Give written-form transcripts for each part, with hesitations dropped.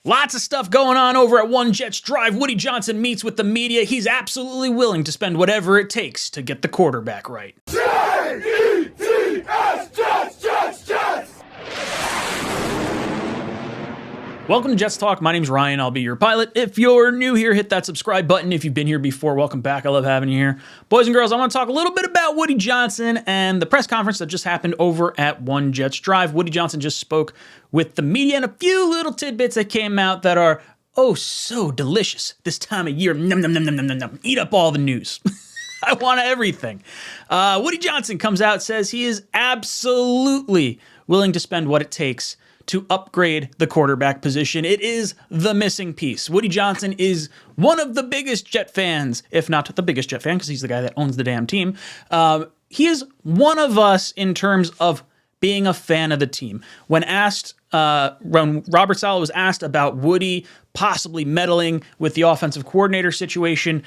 Lots of stuff going on over at One Jets Drive. Woody Johnson meets with the media. He's absolutely willing to spend whatever it takes to get the quarterback right. J-E-T-S, Jets, Jets, Jets! Welcome to Jets Talk. My name's Ryan. I'll be your pilot. If you're new here, hit that subscribe button. If you've been here before, welcome back. I love having you here. Boys and girls, I want to talk a little bit about Woody Johnson and the press conference that just happened over at One Jets Drive. Woody Johnson just spoke with the media and a few little tidbits that came out that are, oh, so delicious this time of year. Num, num, num, num, num, num. Eat up all the news. I want everything. Woody Johnson comes out, says he is absolutely willing to spend what it takes to upgrade the quarterback position. It is the missing piece. Woody Johnson is one of the biggest Jet fans, if not the biggest Jet fan, because he's the guy that owns the damn team. He is one of us in terms of being a fan of the team. When Robert Saleh was asked about Woody possibly meddling with the offensive coordinator situation,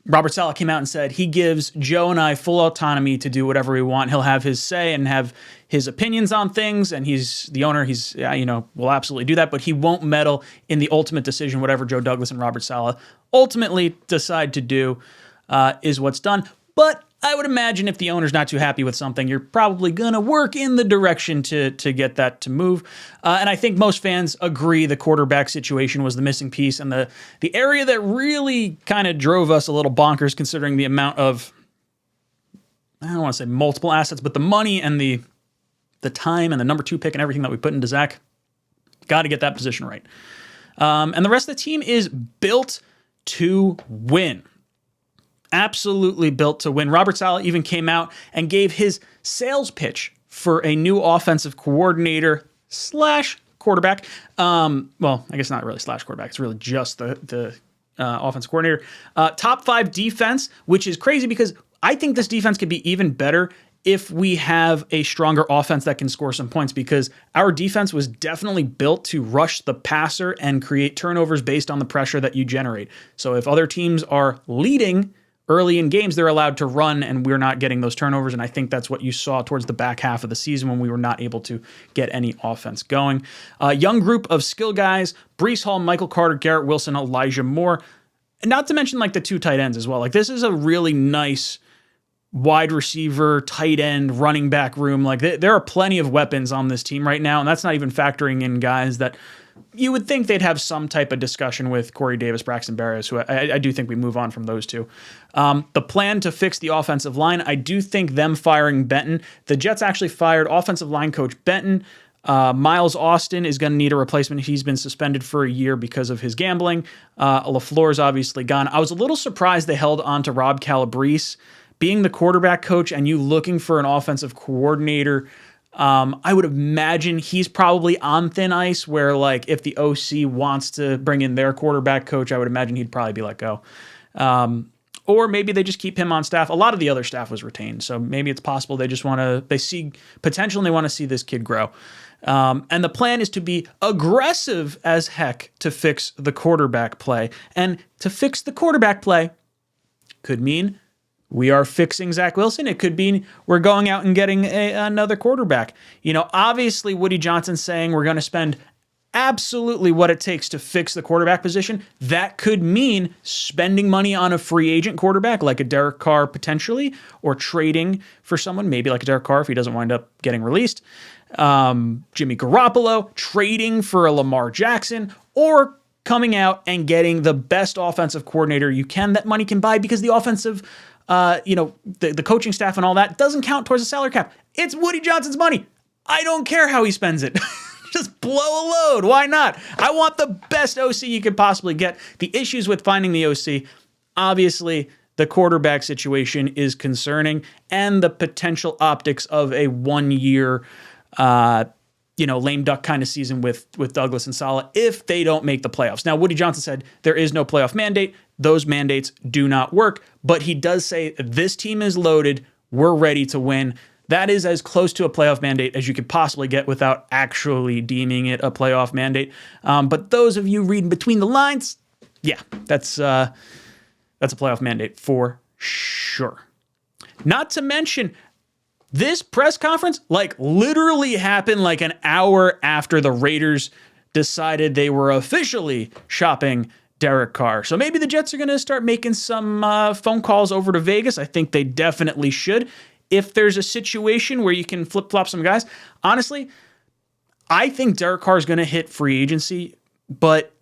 Robert Saleh came out and said he gives Joe and I full autonomy to do whatever we want. He'll have his say and have his opinions on things, and he's the owner. He's, will absolutely do that, but he won't meddle in the ultimate decision. Whatever Joe Douglas and Robert Saleh ultimately decide to do is what's done. But I would imagine if the owner's not too happy with something, you're probably going to work in the direction to get that to move. And I think most fans agree the quarterback situation was the missing piece and the area that really kind of drove us a little bonkers considering the amount of, I don't want to say multiple assets, but the money and the time and the number 2 pick and everything that we put into Zach. Got to get that position right. And the rest of the team is built to win. Absolutely built to win. Robert Saleh even came out and gave his sales pitch for a new offensive coordinator / quarterback. Well, I guess not really / quarterback. It's really just the offensive coordinator. Top 5 defense, which is crazy because I think this defense could be even better if we have a stronger offense that can score some points, because our defense was definitely built to rush the passer and create turnovers based on the pressure that you generate. So if other teams are leading early in games, they're allowed to run, and we're not getting those turnovers. And I think that's what you saw towards the back half of the season when we were not able to get any offense going. A young group of skill guys: Breece Hall, Michael Carter, Garrett Wilson, Elijah Moore. And not to mention like the 2 tight ends as well. Like this is a really nice wide receiver, tight end, running back room. Like there are plenty of weapons on this team right now, and that's not even factoring in guys that you would think they'd have some type of discussion with. Corey Davis, Braxton Berrios, who I do think we move on from those 2. The plan to fix the offensive line, I do think them firing Benton. The Jets actually fired offensive line coach Benton. Miles Austin is going to need a replacement. He's been suspended for a year because of his gambling. LaFleur's obviously gone. I was a little surprised they held on to Rob Calabrese. Being the quarterback coach and you looking for an offensive coordinator, I would imagine he's probably on thin ice where, like, if the OC wants to bring in their quarterback coach, I would imagine he'd probably be let go. Or maybe they just keep him on staff. A lot of the other staff was retained, so maybe it's possible they see potential and they want to see this kid grow. And the plan is to be aggressive as heck to fix the quarterback play. And to fix the quarterback play could mean we are fixing Zach Wilson. It could be we're going out and getting another quarterback. Obviously Woody Johnson's saying we're going to spend absolutely what it takes to fix the quarterback position. That could mean spending money on a free agent quarterback like a Derek Carr potentially, or trading for someone, maybe like a Derek Carr if he doesn't wind up getting released. Jimmy Garoppolo, trading for a Lamar Jackson, or coming out and getting the best offensive coordinator you can that money can buy, because the offensive the coaching staff and all that doesn't count towards the salary cap. It's Woody Johnson's money. I don't care how he spends it. Just blow a load. Why not? I want the best OC you could possibly get. The issues with finding the OC, obviously, the quarterback situation is concerning, and the potential optics of a 1-year, lame duck kind of season with Douglas and Saleh if they don't make the playoffs. Now, Woody Johnson said there is no playoff mandate. Those mandates do not work, but he does say this team is loaded. We're ready to win. That is as close to a playoff mandate as you could possibly get without actually deeming it a playoff mandate. But those of you reading between the lines, yeah, that's a playoff mandate for sure. Not to mention, this press conference literally happened like an hour after the Raiders decided they were officially shopping Derek Carr. So maybe the Jets are going to start making some phone calls over to Vegas. I think they definitely should. If there's a situation where you can flip-flop some guys, honestly, I think Derek Carr is going to hit free agency, but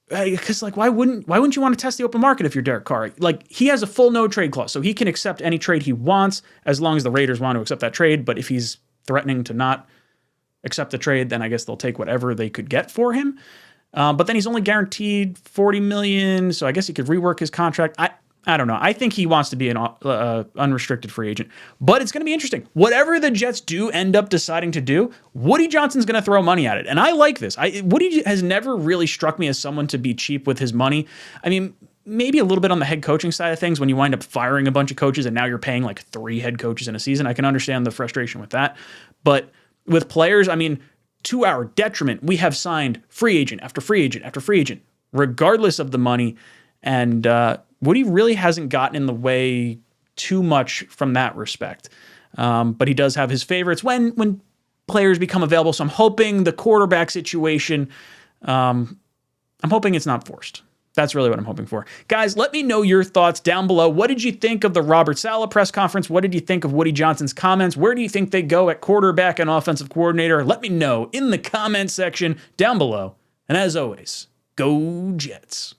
because why wouldn't you want to test the open market if you're Derek Carr? Like, he has a full no trade clause, so he can accept any trade he wants as long as the Raiders want to accept that trade. But if he's threatening to not accept the trade, then I guess they'll take whatever they could get for him. But then he's only guaranteed $40 million, so I guess he could rework his contract. I don't know. I think he wants to be an unrestricted free agent. But it's going to be interesting. Whatever the Jets do end up deciding to do, Woody Johnson's going to throw money at it. And I like this. Woody has never really struck me as someone to be cheap with his money. I mean, maybe a little bit on the head coaching side of things when you wind up firing a bunch of coaches and now you're paying like 3 head coaches in a season. I can understand the frustration with that. But with players, I mean, to our detriment, we have signed free agent after free agent after free agent, regardless of the money. And Woody really hasn't gotten in the way too much from that respect. But he does have his favorites when players become available. So I'm hoping the quarterback situation, I'm hoping it's not forced. That's really what I'm hoping for. Guys, let me know your thoughts down below. What did you think of the Robert Saleh press conference? What did you think of Woody Johnson's comments? Where do you think they go at quarterback and offensive coordinator? Let me know in the comment section down below. And as always, go Jets.